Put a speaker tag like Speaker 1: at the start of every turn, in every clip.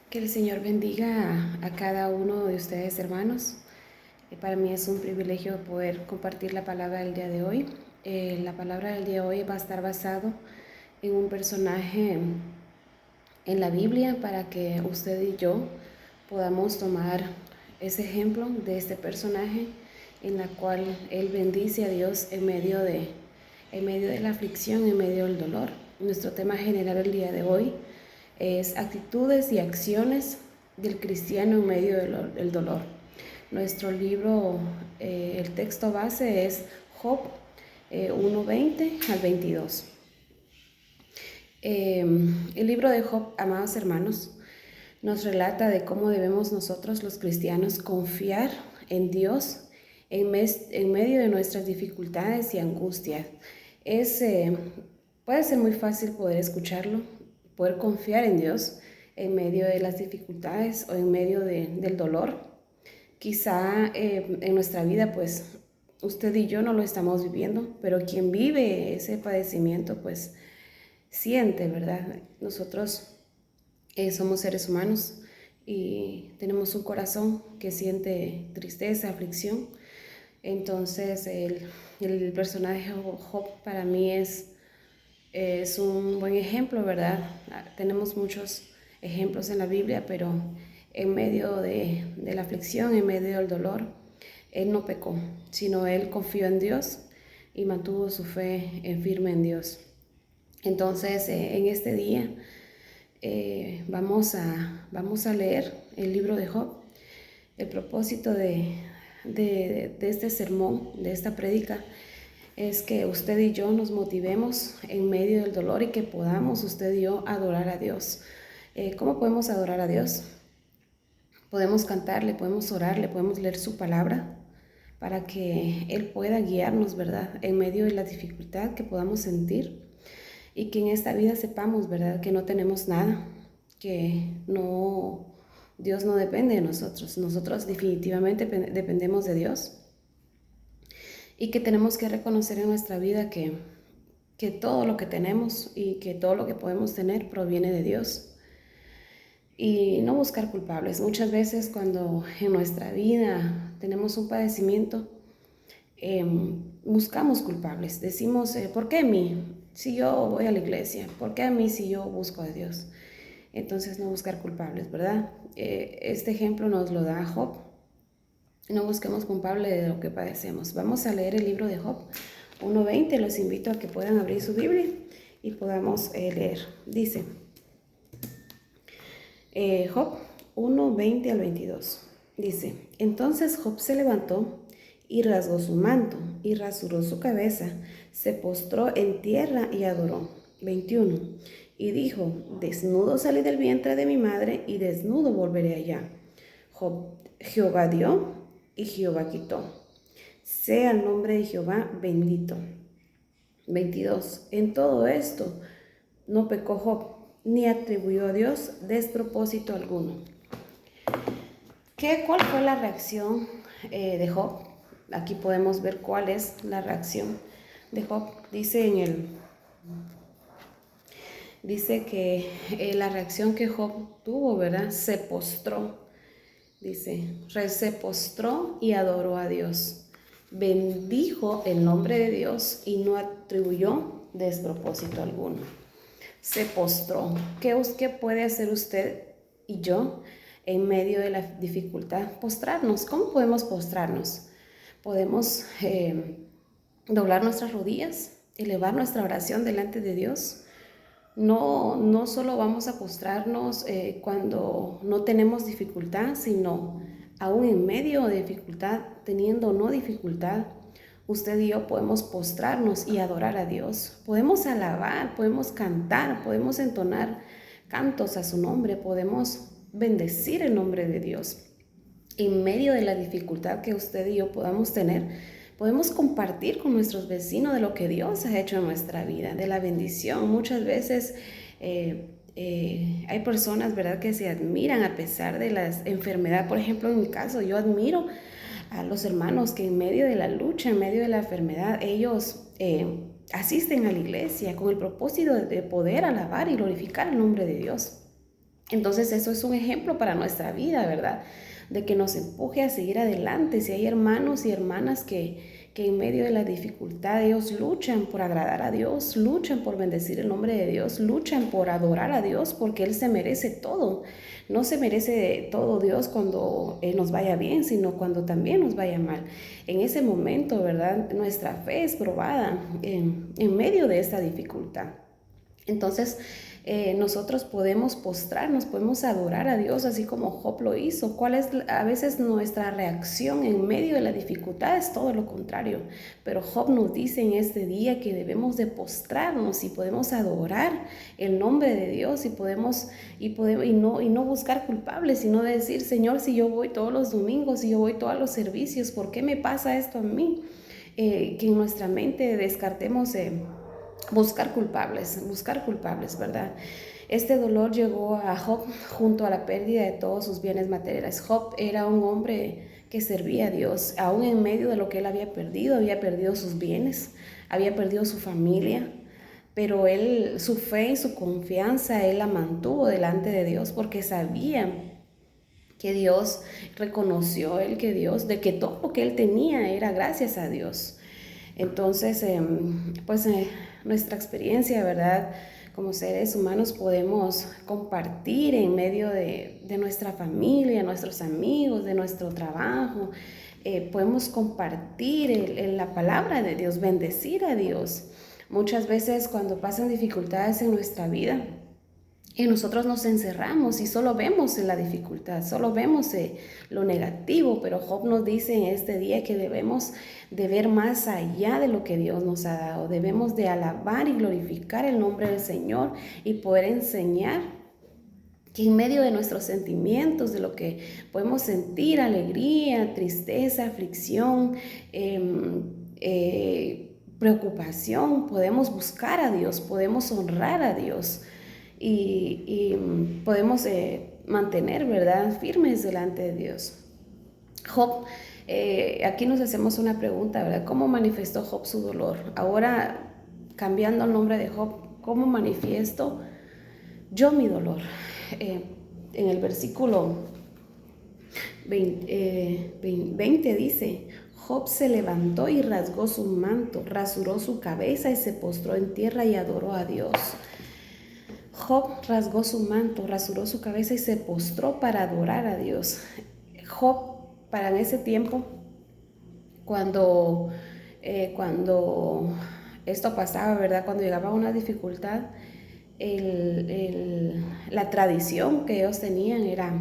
Speaker 1: Que el Señor bendiga a cada uno de ustedes, hermanos. Para mí es un privilegio poder compartir la palabra del día de hoy. La palabra del día de hoy va a estar basado en un personaje en la Biblia para que usted y yo podamos tomar ese ejemplo de este personaje en la cual él bendice a Dios en medio de la aflicción, en medio del dolor. Nuestro tema general el día de hoy es actitudes y acciones del cristiano en medio del dolor. Nuestro libro, el texto base es Job 1:20 al 22. El libro de Job, amados hermanos, nos relata de cómo debemos nosotros los cristianos confiar en Dios en medio de nuestras dificultades y angustias. Es, puede ser muy fácil poder escucharlo, poder confiar en Dios en medio de las dificultades o en medio del dolor. Quizá en nuestra vida, pues, usted y yo no lo estamos viviendo, pero quien vive ese padecimiento, pues, siente, ¿verdad? Nosotros somos seres humanos y tenemos un corazón que siente tristeza, aflicción. Entonces el personaje Job para mí es un buen ejemplo, ¿verdad? Tenemos muchos ejemplos en la Biblia, pero en medio de la aflicción, en medio del dolor, él no pecó, sino él confió en Dios y mantuvo su fe en firme en Dios. Entonces, en este día vamos a leer el libro de Job. El propósito de este sermón, de esta prédica, es que usted y yo nos motivemos en medio del dolor y que podamos usted y yo adorar a Dios. ¿Cómo podemos adorar a Dios? Podemos cantarle, podemos orarle, podemos leer su palabra para que Él pueda guiarnos, ¿verdad? En medio de la dificultad que podamos sentir y que en esta vida sepamos, ¿verdad? Que no tenemos nada, que no, Dios no depende de nosotros. Nosotros definitivamente dependemos de Dios y que tenemos que reconocer en nuestra vida que todo lo que tenemos y que todo lo que podemos tener proviene de Dios. Y no buscar culpables. Muchas veces cuando en nuestra vida tenemos un padecimiento, buscamos culpables. Decimos, ¿por qué a mí? Si yo voy a la iglesia, ¿por qué a mí si yo busco a Dios? Entonces no buscar culpables, ¿verdad? Este ejemplo nos lo da Job. No busquemos culpables de lo que padecemos. Vamos a leer el libro de Job 1:20. Los invito a que puedan abrir su Biblia y podamos leer. Dice Job 1:20 al 22. Dice, entonces Job se levantó y rasgó su manto y rasuró su cabeza, se postró en tierra y adoró. 21. Y dijo, desnudo salí del vientre de mi madre y desnudo volveré allá. Jehová dio y Jehová quitó. Sea el nombre de Jehová bendito. 22. En todo esto no pecó Job, ni atribuyó a Dios despropósito alguno. ¿Cuál fue la reacción de Job? Aquí podemos ver cuál es la reacción de Job. Dice que la reacción que Job tuvo, ¿verdad? Se postró. Dice, se postró y adoró a Dios. Bendijo el nombre de Dios y no atribuyó despropósito alguno. Se postró. ¿Qué puede hacer usted y yo en medio de la dificultad? Postrarnos. ¿Cómo podemos postrarnos? Podemos doblar nuestras rodillas, elevar nuestra oración delante de Dios. No solo vamos a postrarnos cuando no tenemos dificultad, sino aún en medio de dificultad, teniendo no dificultad, usted y yo podemos postrarnos y adorar a Dios. Podemos alabar, podemos cantar, podemos entonar cantos a su nombre, podemos bendecir el nombre de Dios. En medio de la dificultad que usted y yo podamos tener, podemos compartir con nuestros vecinos de lo que Dios ha hecho en nuestra vida, de la bendición. Muchas veces hay personas, ¿verdad?, que se admiran a pesar de las enfermedades. Por ejemplo, en mi caso, yo admiro a los hermanos que en medio de la lucha, en medio de la enfermedad, ellos asisten a la iglesia con el propósito de poder alabar y glorificar el nombre de Dios. Entonces eso es un ejemplo para nuestra vida, ¿verdad? De que nos empuje a seguir adelante. Si hay hermanos y hermanas que en medio de la dificultad ellos luchan por agradar a Dios, luchan por bendecir el nombre de Dios, luchan por adorar a Dios porque Él se merece todo. No se merece todo Dios cuando nos vaya bien, sino cuando también nos vaya mal. En ese momento, ¿verdad? Nuestra fe es probada en medio de esta dificultad. Entonces, nosotros podemos postrarnos, podemos adorar a Dios así como Job lo hizo. ¿Cuál es a veces nuestra reacción en medio de la dificultad? Es todo lo contrario. Pero Job nos dice en este día que debemos de postrarnos y podemos adorar el nombre de Dios y no buscar culpables, sino decir, Señor, si yo voy todos los domingos, si yo voy todos los servicios, ¿por qué me pasa esto a mí? Que en nuestra mente descartemos buscar culpables, ¿verdad? Este dolor llegó a Job junto a la pérdida de todos sus bienes materiales. Job era un hombre que servía a Dios, aún en medio de lo que él había perdido sus bienes, había perdido su familia, pero él, su fe y su confianza, él la mantuvo delante de Dios porque sabía que Dios reconoció él que Dios, de que todo lo que él tenía era gracias a Dios. Entonces, nuestra experiencia, ¿verdad? Como seres humanos podemos compartir en medio de nuestra familia, nuestros amigos, de nuestro trabajo. Podemos compartir la palabra de Dios, bendecir a Dios. Muchas veces cuando pasan dificultades en nuestra vida, y nosotros nos encerramos y solo vemos la dificultad, solo vemos lo negativo, pero Job nos dice en este día que debemos de ver más allá de lo que Dios nos ha dado. Debemos de alabar y glorificar el nombre del Señor y poder enseñar que en medio de nuestros sentimientos, de lo que podemos sentir, alegría, tristeza, aflicción, preocupación, podemos buscar a Dios, podemos honrar a Dios y podemos mantener, ¿verdad?, firmes delante de Dios. Job, aquí nos hacemos una pregunta, ¿verdad? ¿Cómo manifestó Job su dolor? Ahora, cambiando el nombre de Job, ¿cómo manifiesto yo mi dolor? En el versículo 20 dice, Job se levantó y rasgó su manto, rasuró su cabeza y se postró en tierra y adoró a Dios. Job rasgó su manto, rasuró su cabeza y se postró para adorar a Dios. Job, para en ese tiempo, cuando esto pasaba, ¿verdad? Cuando llegaba una dificultad, la tradición que ellos tenían era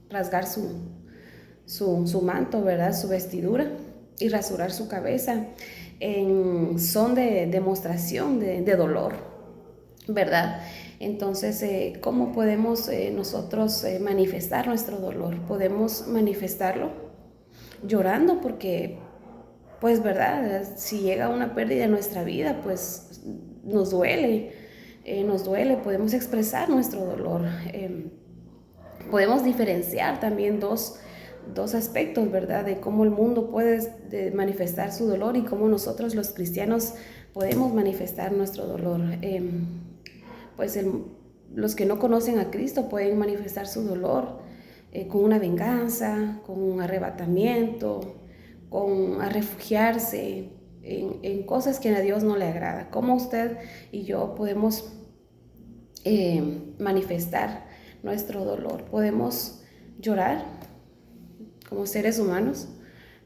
Speaker 1: rasgar su manto, ¿verdad? Su vestidura y rasurar su cabeza en son de demostración de dolor, ¿verdad? Entonces, ¿cómo podemos nosotros manifestar nuestro dolor? Podemos manifestarlo llorando porque, pues, ¿verdad? Si llega una pérdida en nuestra vida, pues nos duele, podemos expresar nuestro dolor. Podemos diferenciar también dos aspectos, ¿verdad? De cómo el mundo puede manifestar su dolor y cómo nosotros los cristianos podemos manifestar nuestro dolor. Los que no conocen a Cristo pueden manifestar su dolor con una venganza, con un arrebatamiento, con a refugiarse en cosas que a Dios no le agrada. ¿Cómo usted y yo podemos manifestar nuestro dolor? Podemos llorar como seres humanos,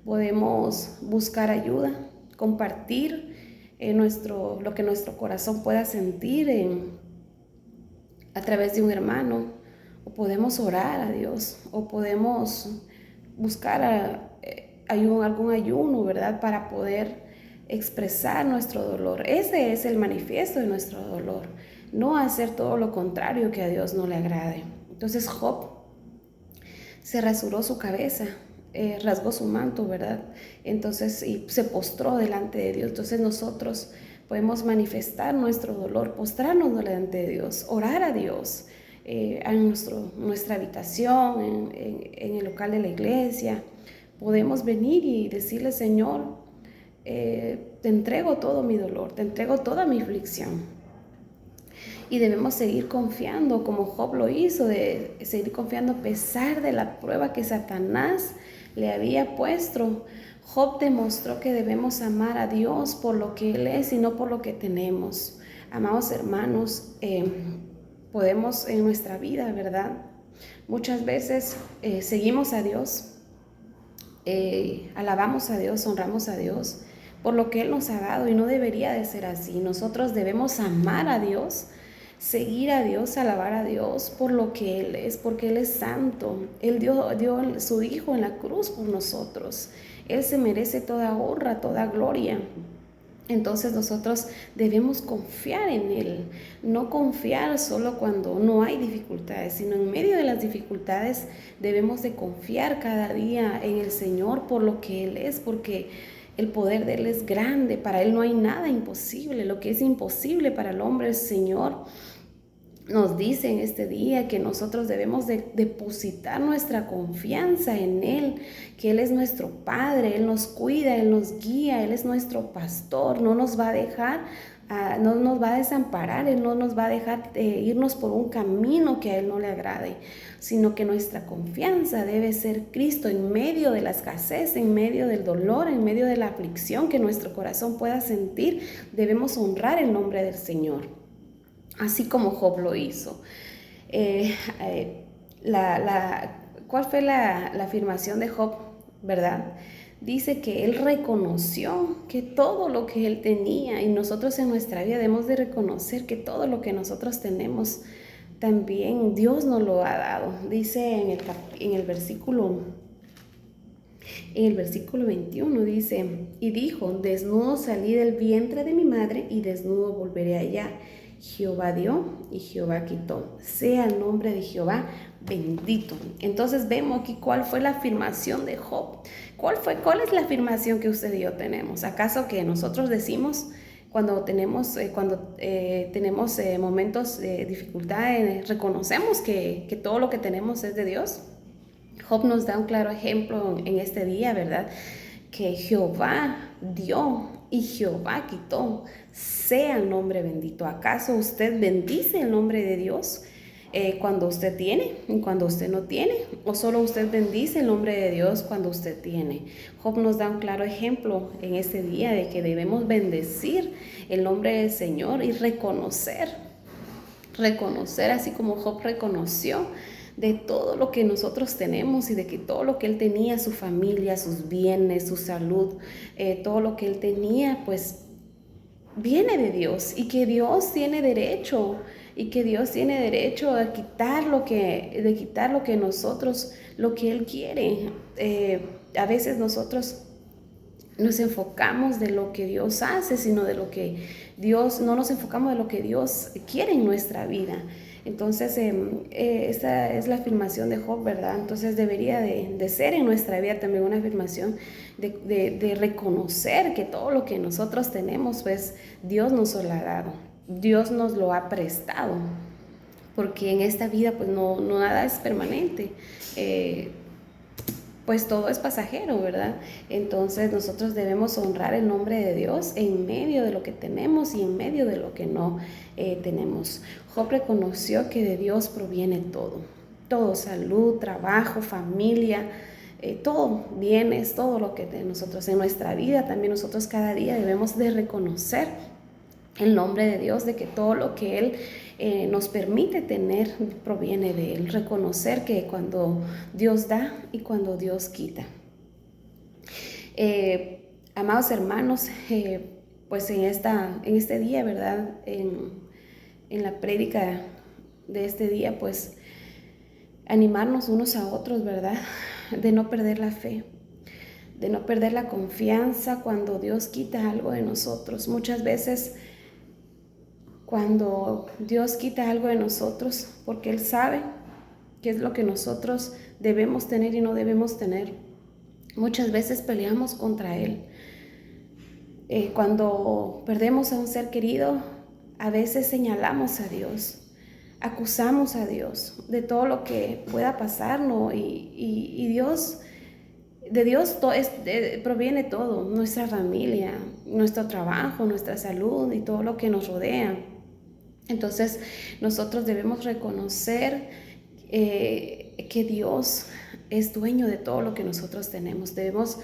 Speaker 1: podemos buscar ayuda, compartir lo que nuestro corazón pueda sentir a través de un hermano, o podemos orar a Dios, o podemos buscar algún ayuno, ¿verdad?, para poder expresar nuestro dolor. Ese es el manifiesto de nuestro dolor, no hacer todo lo contrario que a Dios no le agrade. Entonces Job se rasuró su cabeza, rasgó su manto, ¿verdad? Entonces, y se postró delante de Dios. Entonces nosotros podemos manifestar nuestro dolor, postrarnos delante de Dios, orar a Dios en nuestra habitación, en el local de la iglesia. Podemos venir y decirle, Señor, te entrego todo mi dolor, te entrego toda mi aflicción. Y debemos seguir confiando como Job lo hizo, de seguir confiando a pesar de la prueba que Satanás le había puesto. Job demostró que debemos amar a Dios por lo que Él es y no por lo que tenemos. Amados hermanos, podemos en nuestra vida, ¿verdad? Muchas veces seguimos a Dios, alabamos a Dios, honramos a Dios por lo que Él nos ha dado y no debería de ser así. Nosotros debemos amar a Dios, seguir a Dios, alabar a Dios por lo que Él es, porque Él es santo. Él dio su Hijo en la cruz por nosotros. Él se merece toda honra, toda gloria. Entonces nosotros debemos confiar en Él, no confiar solo cuando no hay dificultades, sino en medio de las dificultades debemos de confiar cada día en el Señor por lo que Él es, porque el poder de Él es grande, para Él no hay nada imposible. Lo que es imposible para el hombre, el Señor nos dice en este día que nosotros debemos de depositar nuestra confianza en Él, que Él es nuestro Padre, Él nos cuida, Él nos guía, Él es nuestro pastor, no nos va a dejar, no nos va a desamparar, Él no nos va a dejar irnos por un camino que a Él no le agrade, sino que nuestra confianza debe ser Cristo en medio de la escasez, en medio del dolor, en medio de la aflicción que nuestro corazón pueda sentir. Debemos honrar el nombre del Señor, así como Job lo hizo. ¿Cuál fue la afirmación de Job, verdad? Dice que él reconoció que todo lo que él tenía, y nosotros en nuestra vida debemos de reconocer que todo lo que nosotros tenemos, también Dios nos lo ha dado. Dice en el versículo 21, dice, y dijo, desnudo salí del vientre de mi madre y desnudo volveré allá. Jehová dio y Jehová quitó. Sea el nombre de Jehová bendito. Entonces vemos aquí cuál fue la afirmación de Job. ¿Cuál es la afirmación que usted y yo tenemos? ¿Acaso que nosotros decimos cuando tenemos momentos de dificultad, reconocemos que todo lo que tenemos es de Dios? Job nos da un claro ejemplo en este día, ¿verdad? Que Jehová dio y Jehová quitó. Sea el nombre bendito. ¿Acaso usted bendice el nombre de Dios cuando usted tiene y cuando usted no tiene? ¿O solo usted bendice el nombre de Dios cuando usted tiene? Job nos da un claro ejemplo en este día de que debemos bendecir el nombre del Señor y reconocer así como Job reconoció de todo lo que nosotros tenemos y de que todo lo que él tenía, su familia, sus bienes, su salud, todo lo que él tenía, pues viene de Dios, y que Dios tiene derecho a quitar lo que nosotros, lo que Él quiere. A veces nosotros nos enfocamos de lo que Dios hace, sino de lo que no nos enfocamos de lo que Dios quiere en nuestra vida. Entonces, esa es la afirmación de Job, ¿verdad? Entonces debería de ser en nuestra vida también una afirmación de reconocer que todo lo que nosotros tenemos, pues Dios nos lo ha dado, Dios nos lo ha prestado, porque en esta vida pues no nada es permanente. Pues todo es pasajero, ¿verdad? Entonces nosotros debemos honrar el nombre de Dios en medio de lo que tenemos y en medio de lo que no tenemos. Job reconoció que de Dios proviene todo, salud, trabajo, familia, todo, bienes, todo lo que de nosotros en nuestra vida. También nosotros cada día debemos de reconocer el nombre de Dios, de que todo lo que Él nos permite tener proviene de Él. Reconocer que cuando Dios da y cuando Dios quita. Amados hermanos, pues en este día, ¿verdad? En la prédica de este día, pues animarnos unos a otros, ¿verdad? De no perder la fe, de no perder la confianza cuando Dios quita algo de nosotros. Muchas veces cuando Dios quita algo de nosotros, porque Él sabe qué es lo que nosotros debemos tener y no debemos tener, muchas veces peleamos contra Él. Cuando perdemos a un ser querido, a veces señalamos a Dios, acusamos a Dios de todo lo que pueda pasar, ¿no? Y Dios, de Dios proviene todo, nuestra familia, nuestro trabajo, nuestra salud y todo lo que nos rodea. Entonces nosotros debemos reconocer que Dios es dueño de todo lo que nosotros tenemos. Debemos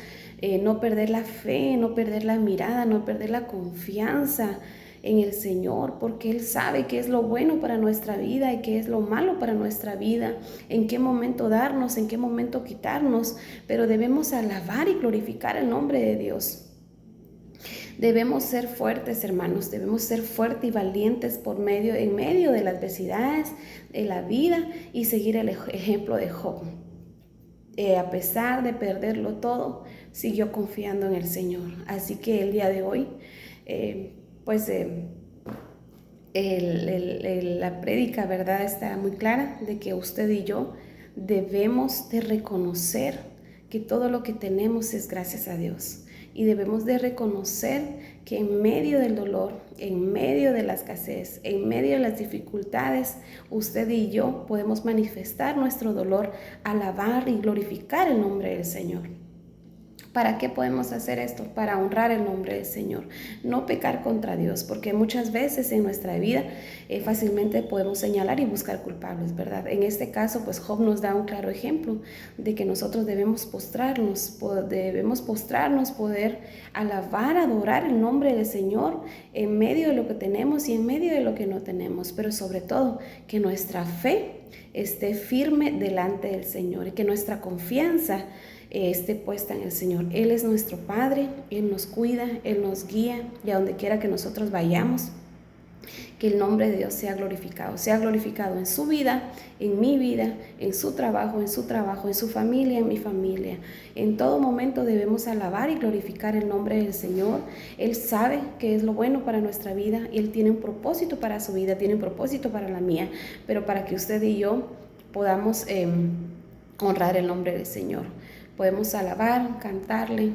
Speaker 1: no perder la fe, no perder la mirada, no perder la confianza en el Señor, porque Él sabe qué es lo bueno para nuestra vida y qué es lo malo para nuestra vida, en qué momento darnos, en qué momento quitarnos, pero debemos alabar y glorificar el nombre de Dios. Debemos ser fuertes, hermanos, debemos ser fuertes y valientes en medio de las adversidades de la vida y seguir el ejemplo de Job. A pesar de perderlo todo, siguió confiando en el Señor. Así que el día de hoy, la prédica, ¿verdad?, está muy clara de que usted y yo debemos de reconocer que todo lo que tenemos es gracias a Dios. Y debemos de reconocer que en medio del dolor, en medio de la escasez, en medio de las dificultades, usted y yo podemos manifestar nuestro dolor, alabar y glorificar el nombre del Señor. ¿Para qué podemos hacer esto? Para honrar el nombre del Señor, no pecar contra Dios, porque muchas veces en nuestra vida fácilmente podemos señalar y buscar culpables, ¿verdad? En este caso, pues Job nos da un claro ejemplo de que nosotros debemos postrarnos, poder alabar, adorar el nombre del Señor en medio de lo que tenemos y en medio de lo que no tenemos, pero sobre todo que nuestra fe esté firme delante del Señor y que nuestra confianza esté puesta en el Señor. Él es nuestro Padre, Él nos cuida, Él nos guía y a donde quiera que nosotros vayamos, que el nombre de Dios sea glorificado en su vida, en mi vida, en su trabajo, en su familia, en mi familia. En todo momento debemos alabar y glorificar el nombre del Señor. Él sabe que es lo bueno para nuestra vida y Él tiene un propósito para su vida, tiene un propósito para la mía, pero para que usted y yo podamos honrar el nombre del Señor. Podemos alabar, cantarle,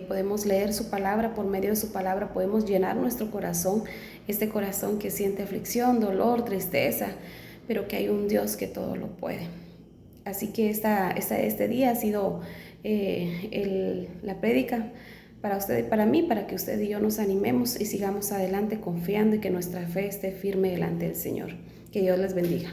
Speaker 1: podemos leer su palabra, por medio de su palabra podemos llenar nuestro corazón, este corazón que siente aflicción, dolor, tristeza, pero que hay un Dios que todo lo puede. Así que este día ha sido la prédica para usted y para mí, para que usted y yo nos animemos y sigamos adelante confiando y que nuestra fe esté firme delante del Señor. Que Dios les bendiga.